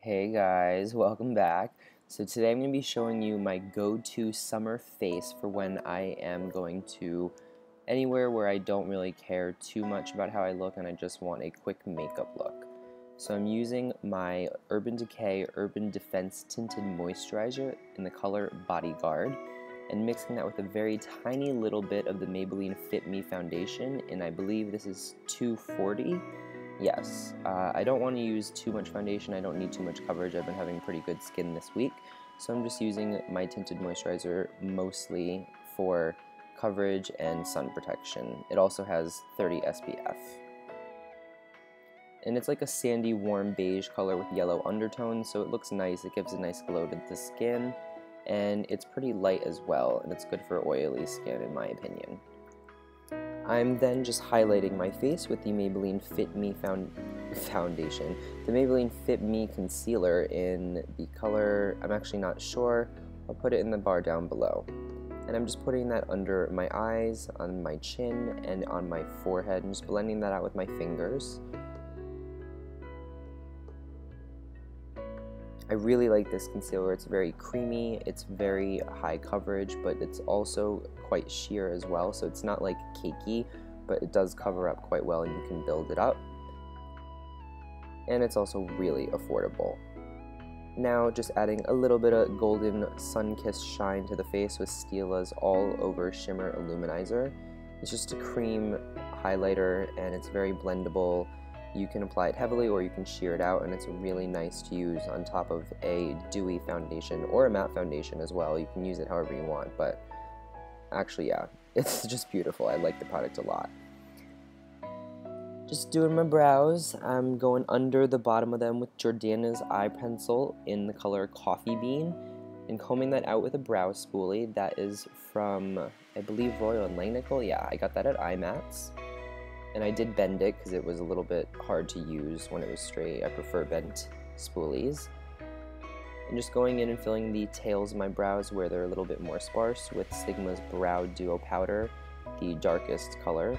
Hey guys, welcome back. So today I'm going to be showing you my go-to summer face for when I am going to anywhere where I don't really care too much about how I look and I just want a quick makeup look. So I'm using my Urban Decay Urban Defense Tinted Moisturizer in the color Bodyguard and mixing that with a very tiny little bit of the Maybelline Fit Me foundation, and I believe this is 240. Yes, I don't want to use too much foundation. I don't need too much coverage. I've been having pretty good skin this week, so I'm just using my tinted moisturizer mostly for coverage and sun protection. It also has 30 SPF. And it's like a sandy, warm beige color with yellow undertones, so it looks nice. It gives a nice glow to the skin, and it's pretty light as well, and it's good for oily skin in my opinion. I'm then just highlighting my face with the Maybelline Fit Me foundation, the Maybelline Fit Me Concealer in the color, I'm actually not sure, I'll put it in the bar down below. And I'm just putting that under my eyes, on my chin, and on my forehead, and just blending that out with my fingers. I really like this concealer. It's very creamy, it's very high coverage, but it's also quite sheer as well, so it's not like cakey, but it does cover up quite well and you can build it up. And it's also really affordable. Now just adding a little bit of golden sun-kissed shine to the face with Stila's All Over Shimmer Luminizer. It's just a cream highlighter and it's very blendable. You can apply it heavily or you can sheer it out, and it's really nice to use on top of a dewy foundation or a matte foundation as well. You can use it however you want, but actually, yeah, it's just beautiful. I like the product a lot. Just doing my brows. I'm going under the bottom of them with Jordana's eye pencil in the color Coffee Bean and combing that out with a brow spoolie. That is from, I believe, Royal and Langnickel. Yeah, I got that at IMATS. And I did bend it because it was a little bit hard to use when it was straight. I prefer bent spoolies. And just going in and filling the tails of my brows where they're a little bit more sparse with Sigma's Brow Duo Powder, the darkest color,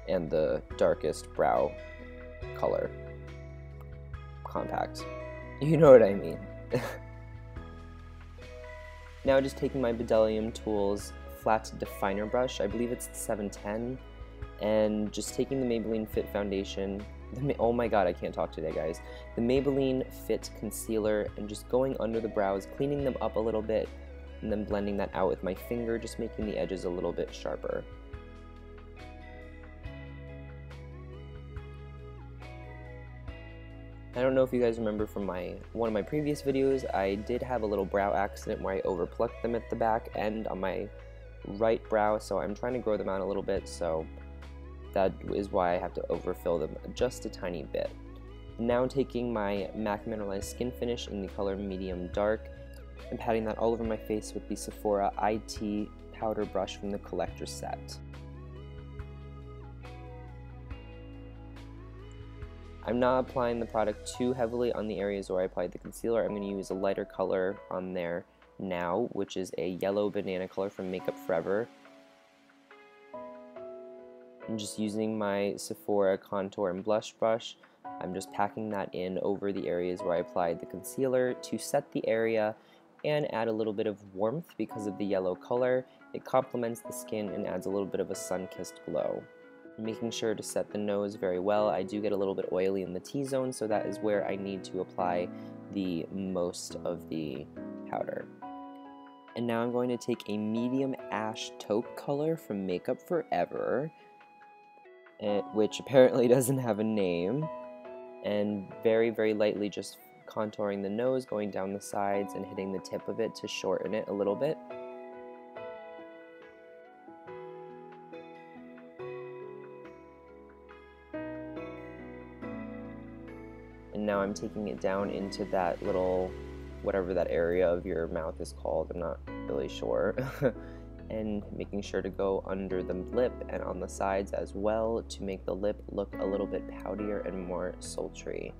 and the darkest brow color compact. You know what I mean. Now just taking my Bdellium Tools flat definer brush, I believe it's the 710, and just taking the Maybelline Fit foundation, oh my god, I can't talk today guys, the Maybelline Fit concealer, and just going under the brows, cleaning them up a little bit, and then blending that out with my finger, just making the edges a little bit sharper. I don't know if you guys remember from one of my previous videos, I did have a little brow accident where I overplucked them at the back end on my right brow, so I'm trying to grow them out a little bit, so that is why I have to overfill them just a tiny bit. Now taking my MAC Mineralize Skinfinish in the color Medium Dark and patting that all over my face with the Sephora IT powder brush from the collector's set. I'm not applying the product too heavily on the areas where I applied the concealer. I'm going to use a lighter color on there now, which is a yellow banana color from Makeup Forever. I'm just using my Sephora contour and blush brush. I'm just packing that in over the areas where I applied the concealer to set the area and add a little bit of warmth because of the yellow color. It complements the skin and adds a little bit of a sun-kissed glow. Making sure to set the nose very well. I do get a little bit oily in the T-zone, so that is where I need to apply the most of the powder. And now I'm going to take a medium ash taupe color from Makeup Forever, which apparently doesn't have a name, and very, very lightly just contouring the nose, going down the sides and hitting the tip of it to shorten it a little bit. And now I'm taking it down into that little, whatever that area of your mouth is called, I'm not really sure. And making sure to go under the lip and on the sides as well to make the lip look a little bit poutier and more sultry.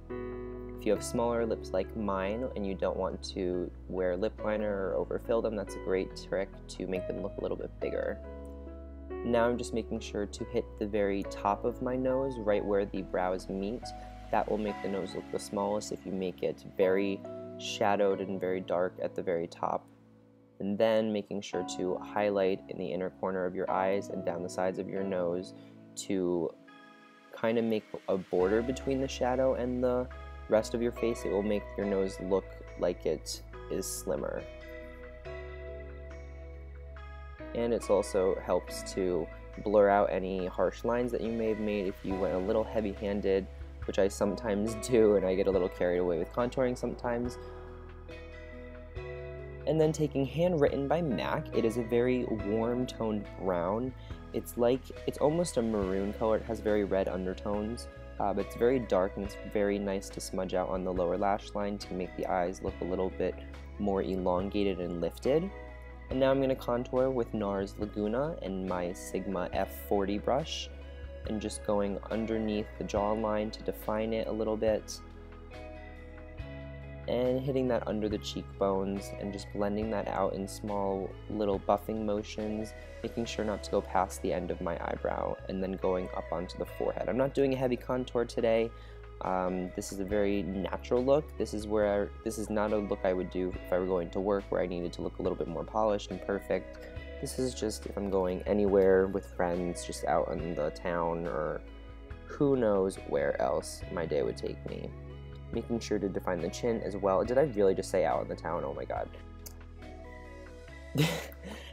If you have smaller lips like mine and you don't want to wear lip liner or overfill them, that's a great trick to make them look a little bit bigger. Now I'm just making sure to hit the very top of my nose, right where the brows meet, that will make the nose look the smallest if you make it very shadowed and very dark at the very top. And then making sure to highlight in the inner corner of your eyes and down the sides of your nose to kind of make a border between the shadow and the rest of your face. It will make your nose look like it is slimmer. And it also helps to blur out any harsh lines that you may have made if you went a little heavy-handed, which I sometimes do, and I get a little carried away with contouring sometimes. And then taking Handwritten by MAC, it is a very warm toned brown. It's almost a maroon color. It has very red undertones, but it's very dark and it's very nice to smudge out on the lower lash line to make the eyes look a little bit more elongated and lifted. And now I'm going to contour with NARS Laguna and my Sigma F40 brush, and just going underneath the jawline to define it a little bit, and hitting that under the cheekbones and just blending that out in small little buffing motions, making sure not to go past the end of my eyebrow, and then going up onto the forehead. I'm not doing a heavy contour today. This is a very natural look. This is not a look I would do if I were going to work where I needed to look a little bit more polished and perfect. This is just if I'm going anywhere with friends, just out in the town, or who knows where else my day would take me. Making sure to define the chin as well. Did I really just say out in the town? Oh my god.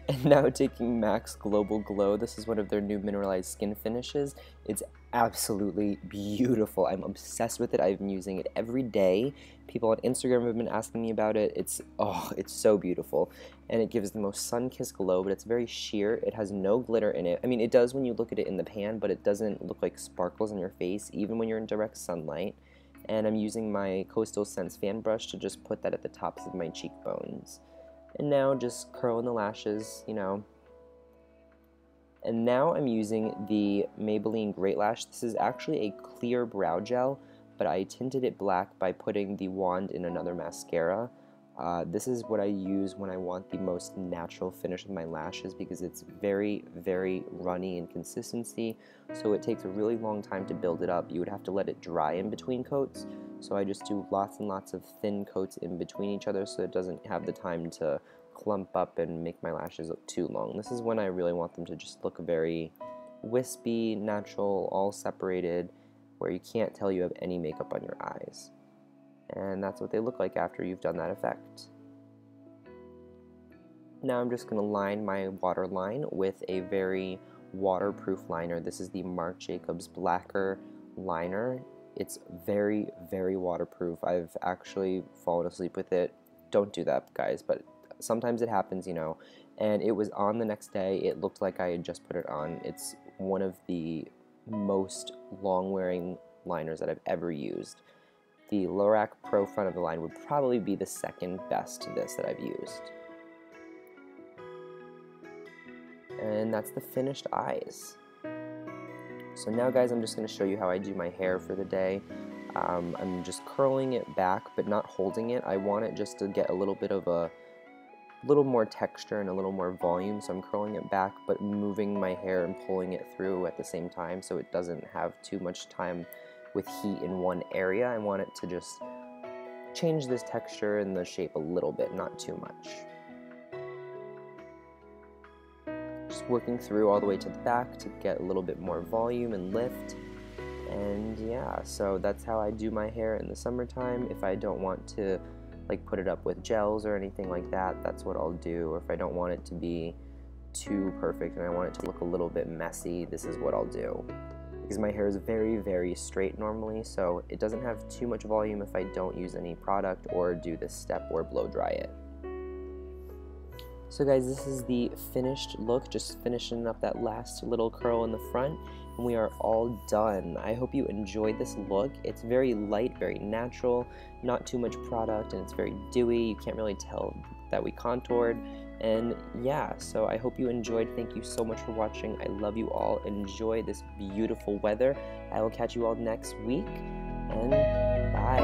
And now taking MAC's Global Glow. This is one of their new mineralized skin finishes. It's absolutely beautiful. I'm obsessed with it. I've been using it every day. People on Instagram have been asking me about it. It's so beautiful. And it gives the most sun-kissed glow, but it's very sheer. It has no glitter in it. I mean, it does when you look at it in the pan, but it doesn't look like sparkles on your face, even when you're in direct sunlight. And I'm using my Coastal Scents fan brush to just put that at the tops of my cheekbones. And now just curling the lashes, you know. And now I'm using the Maybelline Great Lash. This is actually a clear brow gel, but I tinted it black by putting the wand in another mascara. This is what I use when I want the most natural finish of my lashes, because it's very, very runny in consistency, so it takes a really long time to build it up. You would have to let it dry in between coats, so I just do lots and lots of thin coats in between each other so it doesn't have the time to clump up and make my lashes look too long. This is when I really want them to just look very wispy, natural, all separated, where you can't tell you have any makeup on your eyes. And that's what they look like after you've done that effect. Now I'm just going to line my waterline with a very waterproof liner. This is the Marc Jacobs Blacker liner. It's very, very waterproof. I've actually fallen asleep with it. Don't do that, guys, but sometimes it happens, you know. And it was on the next day. It looked like I had just put it on. It's one of the most long-wearing liners that I've ever used. The Lorac Pro front of the line would probably be the second best to this that I've used. And that's the finished eyes. So now, guys, I'm just going to show you how I do my hair for the day. I'm just curling it back, but not holding it. I want it just to get a little bit of a little more texture and a little more volume, so I'm curling it back, but moving my hair and pulling it through at the same time so it doesn't have too much time with heat in one area. I want it to just change this texture and the shape a little bit, not too much. Just working through all the way to the back to get a little bit more volume and lift. And yeah, so that's how I do my hair in the summertime. If I don't want to like put it up with gels or anything like that, that's what I'll do. Or if I don't want it to be too perfect and I want it to look a little bit messy, this is what I'll do. Because my hair is very, very straight normally, so it doesn't have too much volume if I don't use any product or do this step or blow dry it. So guys, this is the finished look, just finishing up that last little curl in the front, and we are all done. I hope you enjoyed this look. It's very light, very natural, not too much product, and it's very dewy. You can't really tell that we contoured. And yeah, so I hope you enjoyed. Thank you so much for watching. I love you all. Enjoy this beautiful weather. I will catch you all next week, and bye.